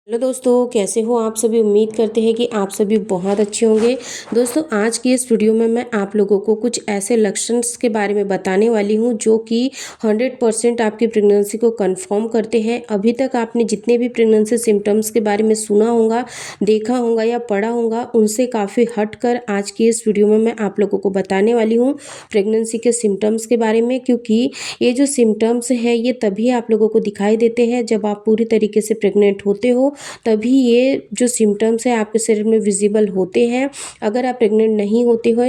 Hello दोस्तों, कैसे हो आप सभी। उम्मीद करते हैं कि आप सभी बहुत अच्छे होंगे। दोस्तों, आज की इस वीडियो में मैं आप लोगों को कुछ ऐसे लक्षणों के बारे में बताने वाली हूं जो कि 100% आपकी प्रेगनेंसी को कंफर्म करते हैं। अभी तक आपने जितने भी प्रेगनेंसी सिम्टम्स के बारे में सुना होगा, देखा होगा या पढ़ा होगा, उनसे काफ़ी हटकर आज की इस वीडियो में मैं आप लोगों को बताने वाली हूँ प्रेगनेंसी के सिम्टम्स के बारे में। क्योंकि ये जो सिम्टम्स है ये तभी आप लोगों को दिखाई देते हैं जब आप पूरी तरीके से प्रेग्नेंट होते हो, तभी ये जो सिम्टम्स है आपके शरीर में विजिबल होते हैं। अगर आप प्रेग्नेंट नहीं होते हो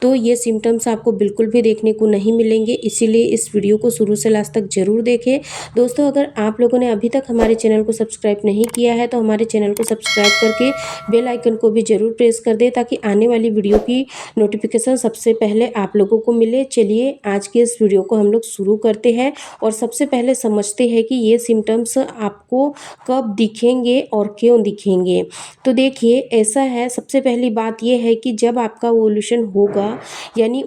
तो ये सिम्टम्स आपको बिल्कुल भी देखने को नहीं मिलेंगे। इसीलिए इस वीडियो को शुरू से लास्ट तक जरूर देखें। दोस्तों, अगर आप लोगों ने अभी तक हमारे चैनल को सब्सक्राइब नहीं किया है तो हमारे चैनल को सब्सक्राइब करके बेल आइकन को भी जरूर प्रेस कर दे ताकि आने वाली वीडियो की नोटिफिकेशन सबसे पहले आप लोगों को मिले। चलिए आज के इस वीडियो को हम लोग शुरू करते हैं और सबसे पहले समझते हैं कि ये सिम्टम्स आपको कब दिखेंगे और क्यों दिखेंगे। तो देखिए, ऐसा है, सबसे पहली बात ये है कि जब आपका ओव्यूलेशन होगा, यानी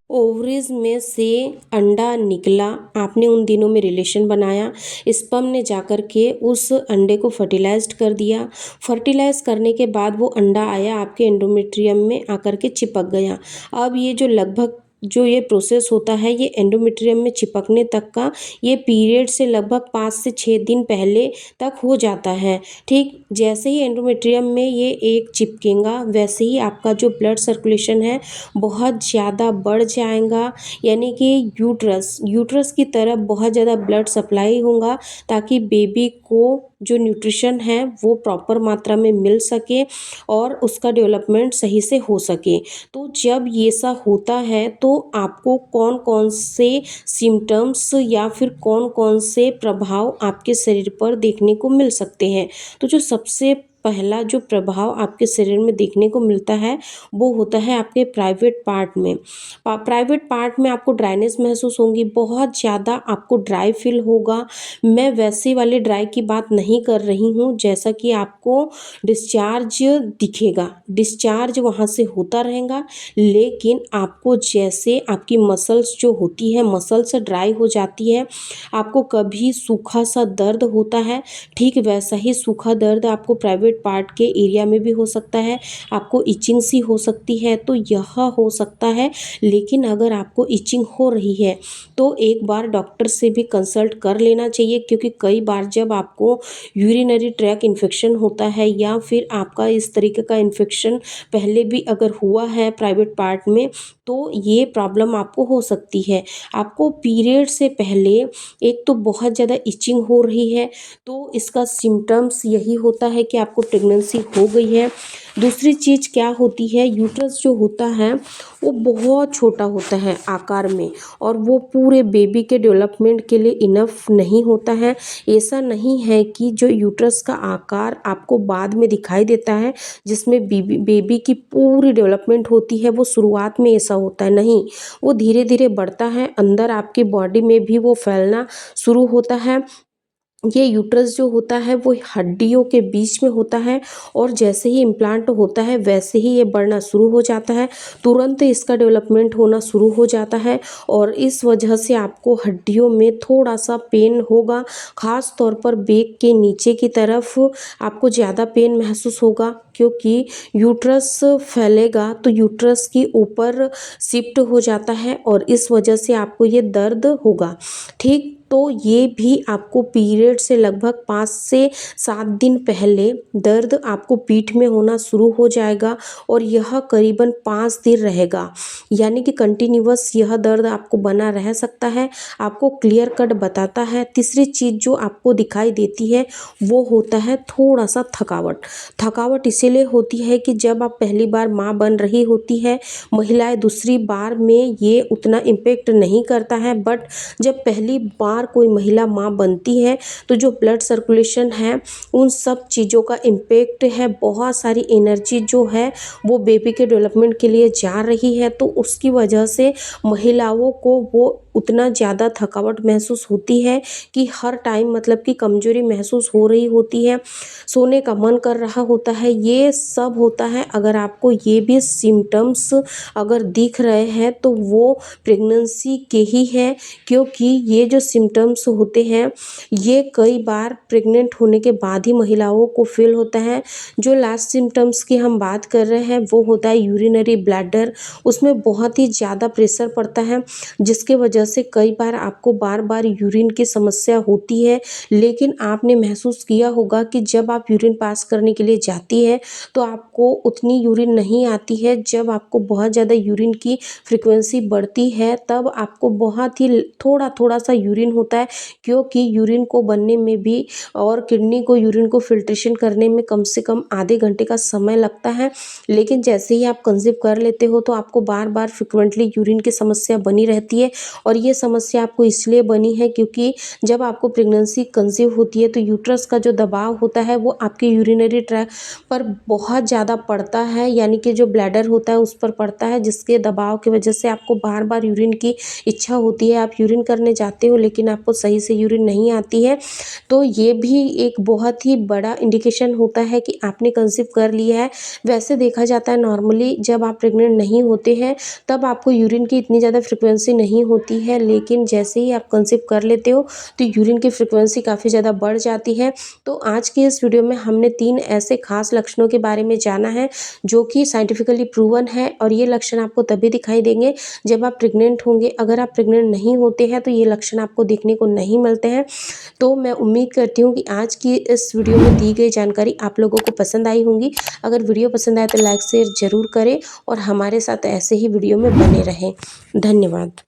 ओवरीज में से अंडा निकला, आपने उन दिनों में रिलेशन बनाया, स्पर्म ने जाकर के उस अंडे को फर्टिलाइज्ड कर दिया। फर्टिलाइज करने के बाद वो अंडा आया आपके एंडोमेट्रियम में आकर के चिपक गया। अब ये जो लगभग जो ये प्रोसेस होता है, ये एंडोमेट्रियम में चिपकने तक का, ये पीरियड से लगभग 5 से 6 दिन पहले तक हो जाता है। ठीक जैसे ही एंडोमेट्रियम में ये एक चिपकेगा, वैसे ही आपका जो ब्लड सर्कुलेशन है बहुत ज़्यादा बढ़ जाएगा, यानी कि यूट्रस की तरफ बहुत ज़्यादा ब्लड सप्लाई होगा ताकि बेबी को जो न्यूट्रिशन है वो प्रॉपर मात्रा में मिल सके और उसका डेवलपमेंट सही से हो सके। तो जब ये सा होता है तो आपको कौन कौन से सिम्टम्स या फिर कौन कौन से प्रभाव आपके शरीर पर देखने को मिल सकते हैं। तो जो सबसे पहला जो प्रभाव आपके शरीर में देखने को मिलता है वो होता है आपके प्राइवेट पार्ट में। प्राइवेट पार्ट में आपको ड्राइनेस महसूस होगी, बहुत ज़्यादा आपको ड्राई फील होगा। मैं वैसे वाले ड्राई की बात नहीं कर रही हूँ जैसा कि आपको डिस्चार्ज दिखेगा, डिस्चार्ज वहाँ से होता रहेगा, लेकिन आपको जैसे आपकी मसल्स जो होती है, मसल्स ड्राई हो जाती है, आपको कभी सूखा सा दर्द होता है, ठीक वैसा ही सूखा दर्द आपको प्राइवेट पार्ट के एरिया में भी हो सकता है। आपको इचिंग सी हो सकती है, तो यह हो सकता है। लेकिन अगर आपको इचिंग हो रही है तो एक बार डॉक्टर से भी कंसल्ट कर लेना चाहिए, क्योंकि कई बार जब आपको यूरिनरी ट्रैक इन्फेक्शन होता है या फिर आपका इस तरीके का इन्फेक्शन पहले भी अगर हुआ है प्राइवेट पार्ट में, तो ये प्रॉब्लम आपको हो सकती है। आपको पीरियड से पहले एक तो बहुत ज़्यादा इचिंग हो रही है, तो इसका सिम्टम्स यही होता है कि आपको प्रेगनेंसी हो गई है। दूसरी चीज़ क्या होती है, यूट्रस जो होता है वो बहुत छोटा होता है आकार में और वो पूरे बेबी के डेवलपमेंट के लिए इनफ नहीं होता है। ऐसा नहीं है कि जो यूट्रस का आकार आपको बाद में दिखाई देता है जिसमें बेबी की पूरी डेवलपमेंट होती है, वो शुरुआत में ऐसा होता है, नहीं, वो धीरे धीरे बढ़ता है, अंदर आपकी बॉडी में भी वो फैलना शुरू होता है। ये यूट्रस जो होता है वो हड्डियों के बीच में होता है और जैसे ही इम्प्लांट होता है वैसे ही ये बढ़ना शुरू हो जाता है, तुरंत इसका डेवलपमेंट होना शुरू हो जाता है और इस वजह से आपको हड्डियों में थोड़ा सा पेन होगा। ख़ास तौर पर बैक के नीचे की तरफ आपको ज़्यादा पेन महसूस होगा, क्योंकि यूट्रस फैलेगा तो यूट्रस की ऊपर शिफ्ट हो जाता है और इस वजह से आपको ये दर्द होगा। ठीक, तो ये भी आपको पीरियड से लगभग 5 से 7 दिन पहले दर्द आपको पीठ में होना शुरू हो जाएगा और यह करीबन 5 दिन रहेगा, यानी कि कंटिन्यूअस यह दर्द आपको बना रह सकता है। आपको क्लियर कट बताता है। तीसरी चीज़ जो आपको दिखाई देती है वो होता है थोड़ा सा थकावट। थकावट इसीलिए होती है कि जब आप पहली बार माँ बन रही होती है, महिलाएं दूसरी बार में ये उतना इम्पेक्ट नहीं करता है, बट जब पहली बार कोई महिला माँ बनती है तो जो ब्लड सर्कुलेशन है उन सब चीज़ों का इम्पेक्ट है, बहुत सारी एनर्जी जो है वो बेबी के डेवलपमेंट के लिए जा रही है, तो उसकी वजह से महिलाओं को वो उतना ज़्यादा थकावट महसूस होती है कि हर टाइम मतलब कि कमजोरी महसूस हो रही होती है, सोने का मन कर रहा होता है, ये सब होता है। अगर आपको ये भी सिम्टम्स अगर दिख रहे हैं तो वो प्रेगनेंसी के ही है, क्योंकि ये जो सिम्टम्स होते हैं ये कई बार प्रेग्नेंट होने के बाद ही महिलाओं को फील होता है। जो लास्ट सिम्टम्स की हम बात कर रहे हैं वो होता है यूरिनरी ब्लैडर। उसमें बहुत ही ज़्यादा प्रेशर पड़ता है जिसके वजह से कई बार आपको बार बार यूरिन की समस्या होती है। लेकिन आपने महसूस किया होगा कि जब आप यूरिन पास करने के लिए जाती है तो आपको उतनी यूरिन नहीं आती है। जब आपको बहुत ज़्यादा यूरिन की फ्रिक्वेंसी बढ़ती है तब आपको बहुत ही थोड़ा थोड़ा सा यूरिन होता है, क्योंकि यूरिन को बनने में भी और किडनी को यूरिन को फिल्ट्रेशन करने में कम से कम आधे घंटे का समय लगता है। लेकिन जैसे ही आप कंसीव कर लेते हो तो आपको बार बार फ्रिक्वेंटली यूरिन की समस्या बनी रहती है। और ये समस्या आपको इसलिए बनी है क्योंकि जब आपको प्रेगनेंसी कंसीव होती है तो यूट्रस का जो दबाव होता है वो आपके यूरिनरी ट्रैक पर बहुत ज़्यादा पड़ता है, यानी कि जो ब्लैडर होता है उस पर पड़ता है, जिसके दबाव की वजह से आपको बार बार यूरिन की इच्छा होती है। आप यूरिन करने जाते हो लेकिन आपको सही से यूरिन नहीं आती है। तो ये भी एक बहुत ही बड़ा इंडिकेशन होता है कि आपने कंसीव कर लिया है। वैसे देखा जाता है नॉर्मली जब आप प्रेग्नेंट नहीं होते हैं तब आपको यूरिन की इतनी ज़्यादा फ्रिक्वेंसी नहीं होती है, लेकिन जैसे ही आप कंसीव कर लेते हो तो यूरिन की फ्रिक्वेंसी काफ़ी ज़्यादा बढ़ जाती है। तो आज की इस वीडियो में हमने 3 ऐसे खास लक्षणों के बारे में जाना है जो कि साइंटिफिकली प्रूवन है, और ये लक्षण आपको तभी दिखाई देंगे जब आप प्रेग्नेंट होंगे। अगर आप प्रेग्नेंट नहीं होते हैं तो ये लक्षण आपको देखने को नहीं मिलते हैं। तो मैं उम्मीद करती हूँ कि आज की इस वीडियो में दी गई जानकारी आप लोगों को पसंद आई होंगी। अगर वीडियो पसंद आए तो लाइक शेयर ज़रूर करें और हमारे साथ ऐसे ही वीडियो में बने रहें। धन्यवाद।